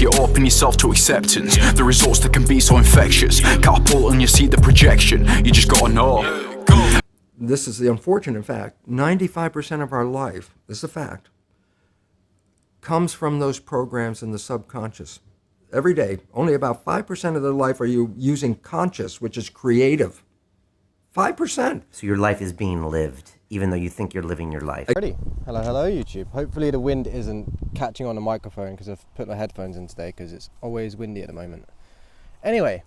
you open yourself to acceptance. The results that can be so infectious, catapulting you see the projection. You just gotta know. This is the unfortunate fact. 95% of our life, this is a fact, comes from those programs in the subconscious. Every day, only about 5% of their life are you using conscious, which is creative. 5%. So your life is being lived, even though you think you're living your life. Ready? Hello YouTube. Hopefully the wind isn't catching on the microphone because I've put my headphones in today because it's always windy at the moment. Anyway,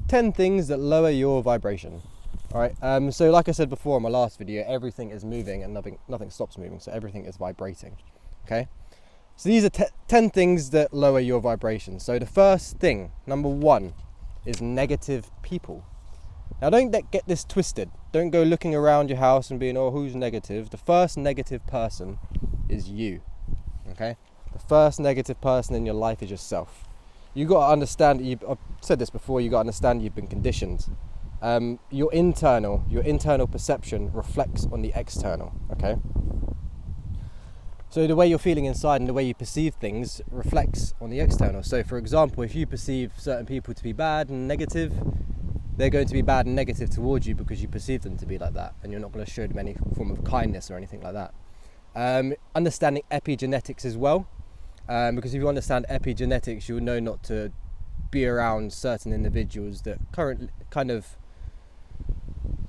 10 things that lower your vibration. Alright, so like I said before in my last video, everything is moving and nothing stops moving, so everything is vibrating. Okay? So these are 10 things that lower your vibration. So the first thing, number 1, is negative people. Now don't get this twisted. Don't go looking around your house and being, oh, who's negative? The first negative person is you. Okay? The first negative person in your life is yourself. You got to understand, I've said this before, you got to understand you've been conditioned. Your internal perception reflects on the external, okay? So the way you're feeling inside and the way you perceive things reflects on the external. So for example, if you perceive certain people to be bad and negative, they're going to be bad and negative towards you because you perceive them to be like that, and you're not going to show them any form of kindness or anything like that. Understanding epigenetics as well, because if you understand epigenetics, you'll know not to be around certain individuals that currently kind of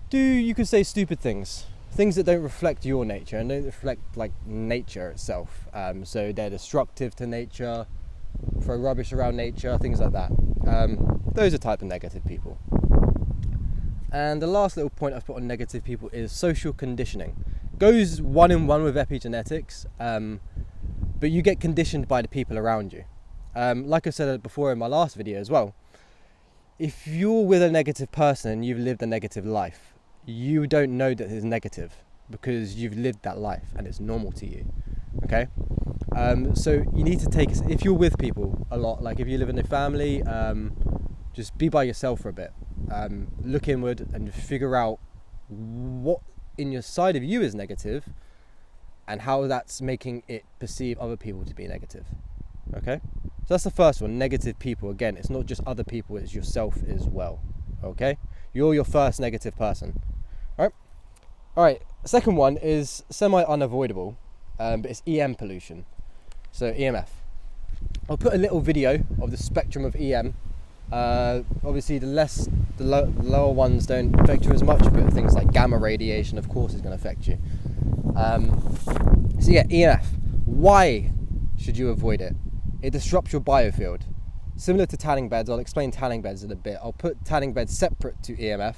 do, you could say, stupid things that don't reflect your nature and don't reflect like nature itself. So they're destructive to nature, throw rubbish around nature, things like that. Those are type of negative people. And the last little point I've put on negative people is social conditioning. Goes one in one with epigenetics, but you get conditioned by the people around you. Like I said before in my last video as well, if you're with a negative person and you've lived a negative life, you don't know that it's negative because you've lived that life and it's normal to you. Okay? So you need to if you're with people a lot, like if you live in a family, just be by yourself for a bit. Look inward and figure out what in your side of you is negative and how that's making it perceive other people to be negative. Okay? So that's the first one, negative people. Again, it's not just other people, it's yourself as well. Okay? You're your first negative person. Alright, second one is semi-unavoidable, but it's EM pollution. So EMF. I'll put a little video of the spectrum of EM. Obviously the lower ones don't affect you as much, but things like gamma radiation of course is going to affect you. So yeah, EMF. Why should you avoid it? It disrupts your biofield. Similar to tanning beds, I'll explain tanning beds in a bit. I'll put tanning beds separate to EMF,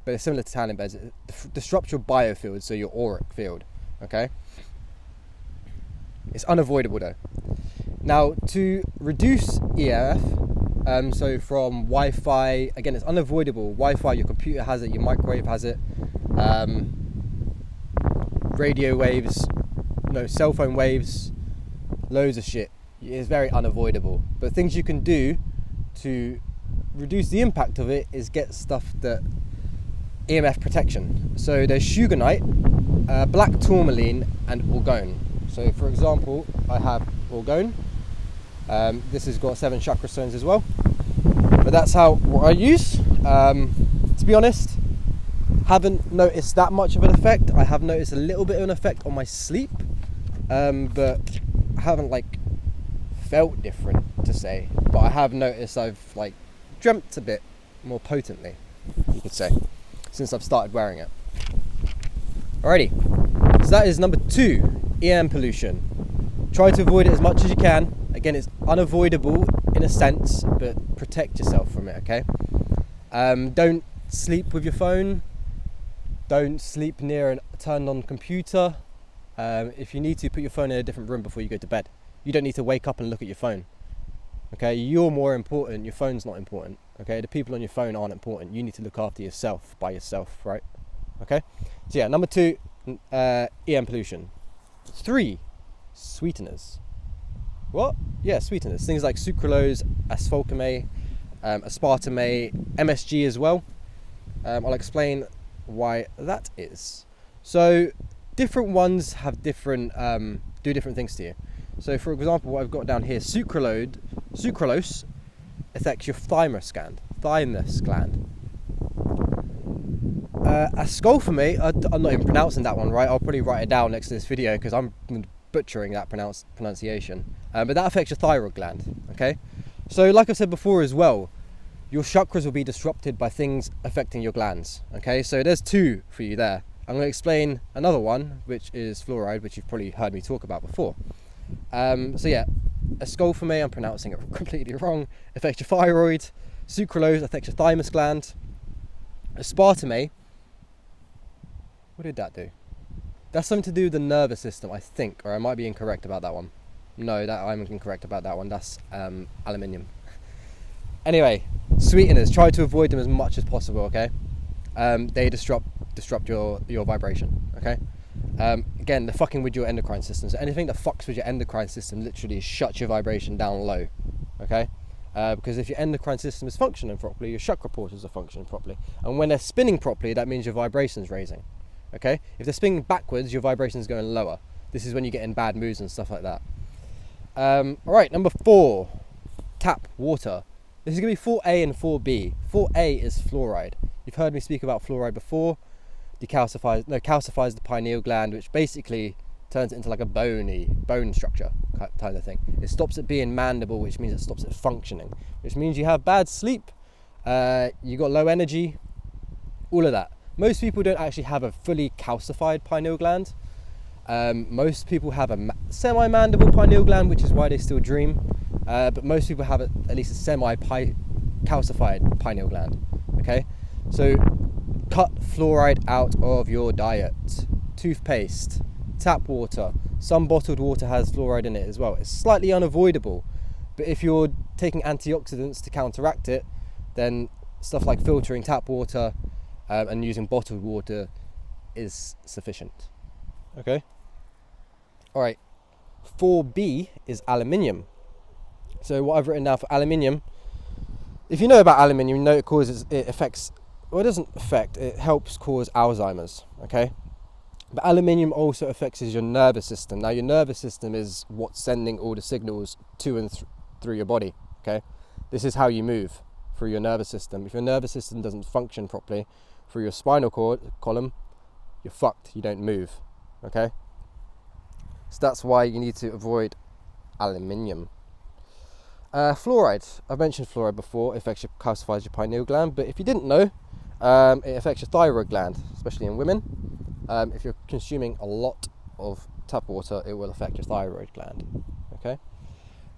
but it's similar to tanning beds. It disrupts your biofield, so your auric field, okay? It's unavoidable though. Now, to reduce EMF, so from Wi-Fi, again, it's unavoidable. Wi-Fi, your computer has it, your microwave has it, radio waves, cell phone waves, loads of shit. It's very unavoidable. But things you can do to reduce the impact of it is get stuff that EMF protection. So there's sugarnite, black tourmaline, and orgone. So for example, I have orgone. This has got 7 chakra stones as well. But that's what I use. To be honest, haven't noticed that much of an effect. I have noticed a little bit of an effect on my sleep, but I haven't felt different to say. But I have noticed I've dreamt a bit more potently, you could say, since I've started wearing it. Alrighty, so that is number 2, EM pollution. Try to avoid it as much as you can. Again, it's unavoidable in a sense, but protect yourself from it, okay? Don't sleep with your phone. Don't sleep near a turned on computer. If you need to, put your phone in a different room before you go to bed. You don't need to wake up and look at your phone. Okay, you're more important, your phone's not important. Okay, the people on your phone aren't important. You need to look after yourself by yourself, right? Okay, so yeah, number 2, EM pollution. 3, sweeteners. What? Yeah, sweeteners. Things like sucralose, asfaltame, aspartame, MSG as well. I'll explain why that is. So different ones have different do different things to you. So for example, what I've got down here, sucralose affects your thymus gland. Ascolfame, I'm not even pronouncing that one right. I'll probably write it down next to this video because I'm butchering that pronunciation. But that affects your thyroid gland. Okay, so like I said before as well, your chakras will be disrupted by things affecting your glands. Okay, so there's two for you there. I'm going to explain another one, which is fluoride, which you've probably heard me talk about before. So yeah, ascolfame, I'm pronouncing it completely wrong, affects your thyroid. Sucralose affects your thymus gland. Aspartame, what did that do? That's something to do with the nervous system, I think, or I might be incorrect about that one. No, that I'm incorrect about that one. That's aluminium. Anyway, sweeteners, try to avoid them as much as possible. Okay, they disrupt your vibration. Okay. Again, they're fucking with your endocrine system. So anything that fucks with your endocrine system literally shuts your vibration down low. Okay. Because if your endocrine system is functioning properly, your chakra portals are functioning properly, and when they're spinning properly, that means your vibration's raising. Okay, if they're spinning backwards, your vibration's going lower. This is when you get in bad moods and stuff like that. All right, number 4, tap water. This is going to be 4A and 4B. 4A is fluoride. You've heard me speak about fluoride before. Calcifies the pineal gland, which basically turns it into like a bone structure kind of thing. It stops it being mandible, which means it stops it functioning, which means you have bad sleep, you got low energy, all of that. Most people don't actually have a fully calcified pineal gland. Most people have a semi-mandible pineal gland, which is why they still dream. But most people have at least a semi-calcified pineal gland. Okay, so cut fluoride out of your diet. Toothpaste, tap water, some bottled water has fluoride in it as well. It's slightly unavoidable, but if you're taking antioxidants to counteract it, then stuff like filtering tap water and using bottled water is sufficient. Okay. All right. 4B is aluminium. So what I've written down for aluminium, if you know about aluminium, you know it helps cause Alzheimer's. Okay. But aluminium also affects your nervous system. Now your nervous system is what's sending all the signals to and through your body. Okay. This is how you move through your nervous system. If your nervous system doesn't function properly through your spinal column, you're fucked. You don't move. Okay. So that's why you need to avoid aluminium. Fluoride. I've mentioned fluoride before. It calcifies your pineal gland, but if you didn't know, it affects your thyroid gland, especially in women. If you're consuming a lot of tap water, it will affect your thyroid gland. Okay.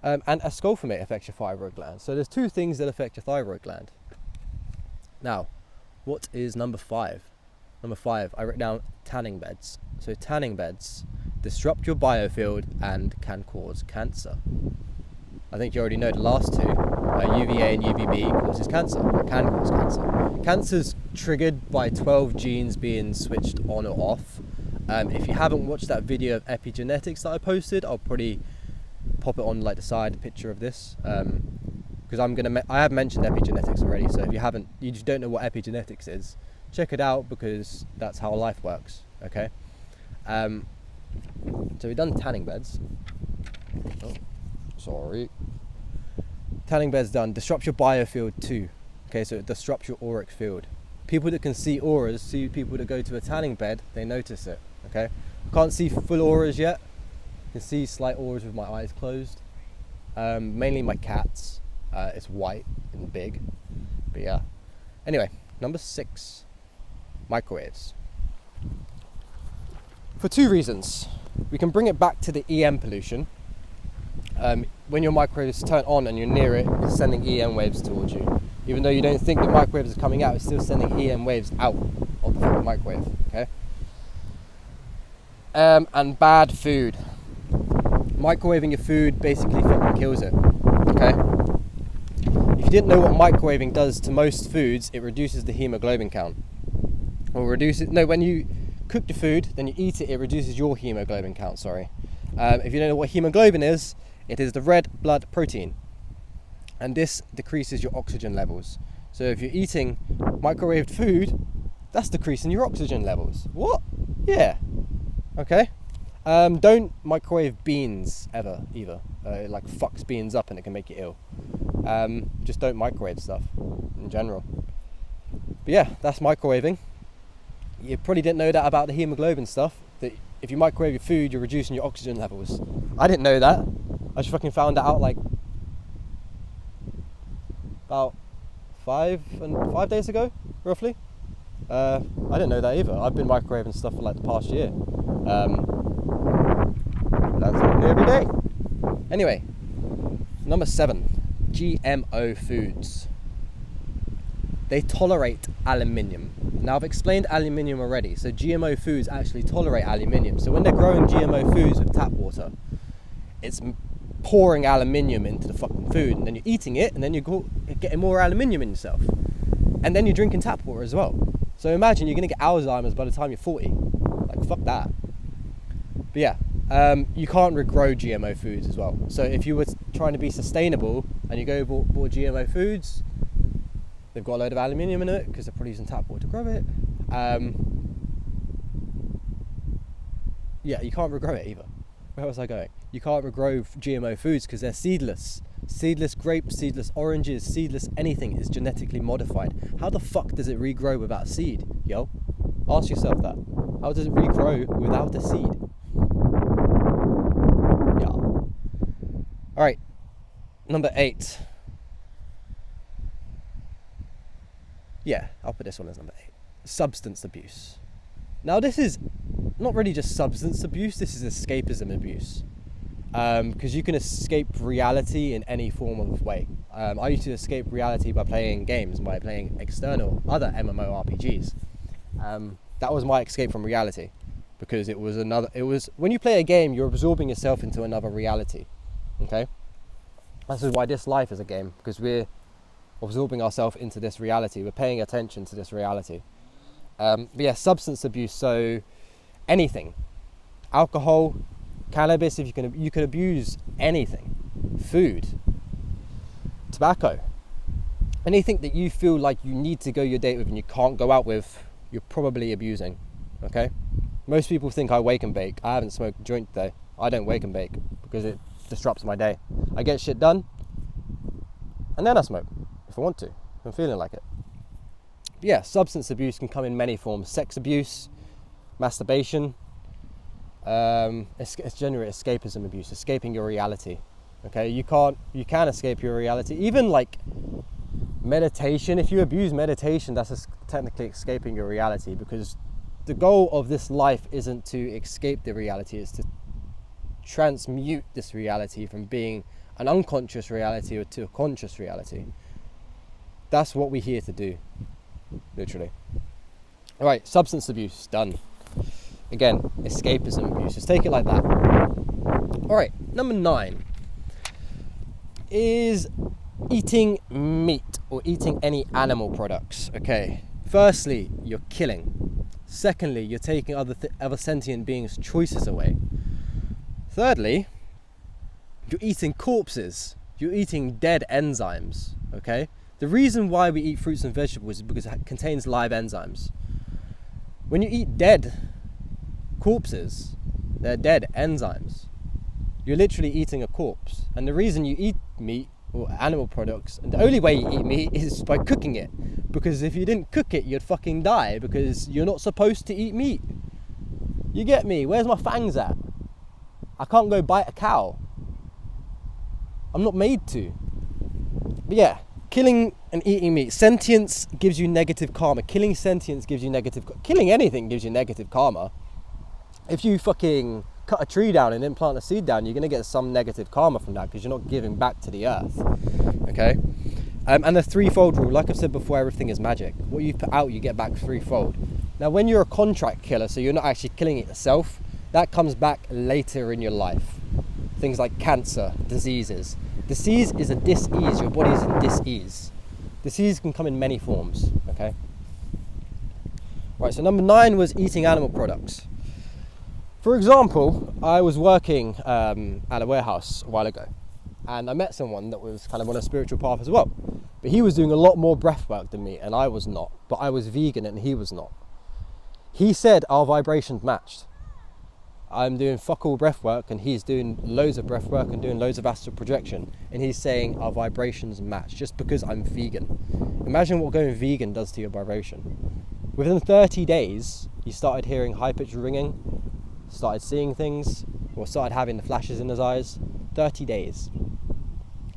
And ascolfame affects your thyroid gland. So there's two things that affect your thyroid gland. Now, what is number 5? Number 5, I wrote down tanning beds. So tanning beds disrupt your biofield and can cause cancer. I think you already know the last two. UVA and UVB causes cancer, or can cause cancer. Cancer's triggered by 12 genes being switched on or off. If you haven't watched that video of epigenetics that I posted, I'll probably pop it on like the side picture of this, because I have mentioned epigenetics already. So if you just don't know what epigenetics is, check it out, because that's how life works. Okay. So we've done tanning beds. Oh, sorry. Tanning beds done. Disrupt your biofield too. Okay, so it disrupts your auric field. People that can see auras, see people that go to a tanning bed, they notice it. Okay, I can't see full auras yet. I can see slight auras with my eyes closed. Mainly my cat's. It's white and big. But yeah. Anyway, number 6, microwaves. For 2 reasons. We can bring it back to the EM pollution. When your microwaves turn on and you're near it, it's sending EM waves towards you. Even though you don't think the microwaves are coming out, it's still sending EM waves out of the microwave. Okay. And bad food. Microwaving your food basically fucking kills it. Okay. If you didn't know what microwaving does to most foods, it reduces the hemoglobin count. When you cook the food, then you eat it, it reduces your hemoglobin count, sorry. If you don't know what hemoglobin is, it is the red blood protein. And this decreases your oxygen levels. So if you're eating microwaved food, that's decreasing your oxygen levels. What? Yeah. Okay. Don't microwave beans ever, either. It like fucks beans up and it can make you ill. Just don't microwave stuff in general. But yeah, that's microwaving. You probably didn't know that about the hemoglobin stuff, that if you microwave your food, you're reducing your oxygen levels. I didn't know that. I just fucking found that out like about 5 days ago, roughly. I didn't know that either. I've been microwaving stuff for like the past year. That's something every day. Anyway, number 7, GMO foods. They tolerate aluminium. Now I've explained aluminium already, so GMO foods actually tolerate aluminium. So when they're growing GMO foods with tap water, it's pouring aluminium into the fucking food, and then you're eating it, and then you're getting more aluminium in yourself. And then you're drinking tap water as well. So imagine you're gonna get Alzheimer's by the time you're 40. Like, fuck that. But yeah, you can't regrow GMO foods as well. So if you were trying to be sustainable and you go bought GMO foods, they've got a load of aluminium in it because they're probably using tap water to grow it. Yeah, you can't regrow it either. Where was I going? You can't regrow GMO foods because they're seedless. Seedless grapes, seedless oranges, seedless anything is genetically modified. How the fuck does it regrow without seed? Yo, ask yourself that. How does it regrow without a seed? Yeah. Alright, number 8. Yeah, I'll put this one as number 8. Substance abuse. Now this is not really just substance abuse, this is escapism abuse. Because you can escape reality in any form of way. I used to escape reality by playing games, by playing external, other MMORPGs. That was my escape from reality. Because it was when you play a game, you're absorbing yourself into another reality. Okay? This is why this life is a game, because we're absorbing ourselves into this reality. We're paying attention to this reality. But yeah, substance abuse, so anything. Alcohol, cannabis, if you can abuse anything. Food, tobacco, anything that you feel like you need to go your date with and you can't go out with, you're probably abusing. Okay? Most people think I wake and bake. I haven't smoked a joint today. I don't wake and bake because it disrupts my day. I get shit done and then I smoke if I want to, if I'm feeling like it. But yeah, substance abuse can come in many forms. Sex abuse, masturbation, it's generally escapism abuse, escaping your reality. Okay, you can escape your reality. Even like meditation, if you abuse meditation, that's technically escaping your reality, because the goal of this life isn't to escape the reality, it's to transmute this reality from being an unconscious reality to a conscious reality. That's what we're here to do, literally. All right, substance abuse, done. Again, escapism abuse, just take it like that. All right, number 9 is eating meat or eating any animal products. Okay, firstly, you're killing. Secondly, you're taking other sentient beings' choices away. Thirdly, you're eating corpses. You're eating dead enzymes. Okay, the reason why we eat fruits and vegetables is because it contains live enzymes. When you eat dead corpses, they're dead enzymes. You're literally eating a corpse. And the reason you eat meat or animal products, and the only way you eat meat is by cooking it, because if you didn't cook it, you'd fucking die, because you're not supposed to eat meat. You get me? Where's my fangs at? I can't go bite a cow. I'm not made to. But yeah, killing and eating meat. Sentience gives you negative karma. Killing sentience gives you negative... Killing anything gives you negative karma. If you fucking cut a tree down and then plant a seed down, you're going to get some negative karma from that, because you're not giving back to the earth. Okay? And the threefold rule, like I've said before, everything is magic. What you put out, you get back threefold. Now, when you're a contract killer, so you're not actually killing it yourself, that comes back later in your life. Things like cancer, diseases. Disease is a dis-ease. Your body is in dis-ease. Disease can come in many forms. Okay? Right, so number 9 was eating animal products. For example, I was working at a warehouse a while ago, and I met someone that was kind of on a spiritual path as well. But he was doing a lot more breath work than me, and I was not. But I was vegan and he was not. He said our vibrations matched. I'm doing fuck all breath work and he's doing loads of breath work and doing loads of astral projection, and he's saying our vibrations match just because I'm vegan. Imagine what going vegan does to your vibration. Within 30 days, he started hearing high-pitched ringing, started seeing things, or started having the flashes in his eyes. 30 days.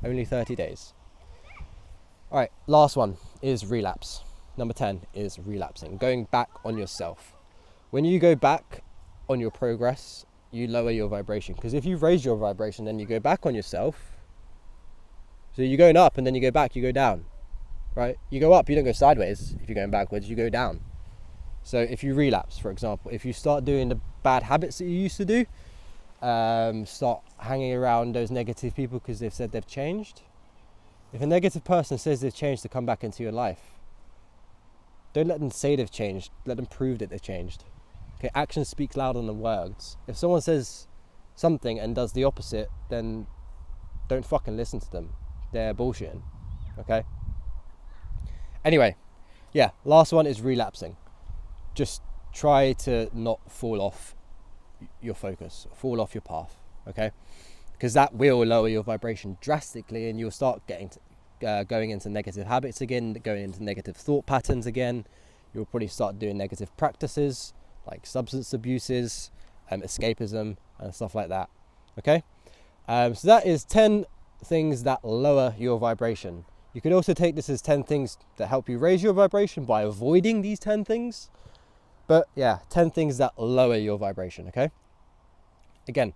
Only 30 days. Alright, last one is relapse. Number 10 is relapsing, going back on yourself. When you go back on your progress, you lower your vibration. Because if you raise your vibration, then you go back on yourself. So you're going up and then you go back, you go down. Right? You go up, you don't go sideways. If you're going backwards, you go down. So if you relapse, for example, if you start doing the bad habits that you used to do, start hanging around those negative people because they've said they've changed. If a negative person says they've changed to come back into your life, don't let them say they've changed, let them prove that they've changed. Okay, action speaks louder than words. If someone says something and does the opposite, then don't fucking listen to them. They're bullshitting. Okay? Anyway, yeah, last one is relapsing. Just try to not fall off your focus, fall off your path, okay? Because that will lower your vibration drastically and you'll start getting going into negative habits again, going into negative thought patterns again. You'll probably start doing negative practices like substance abuses, escapism and stuff like that, okay? So that is 10 things that lower your vibration. You could also take this as 10 things that help you raise your vibration by avoiding these 10 things. But yeah, 10 things that lower your vibration, okay? Again,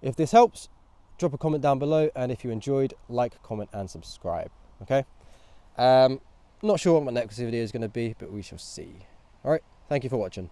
if this helps, drop a comment down below. And if you enjoyed, like, comment and subscribe, okay? Not sure what my next video is going to be, but we shall see. All right, thank you for watching.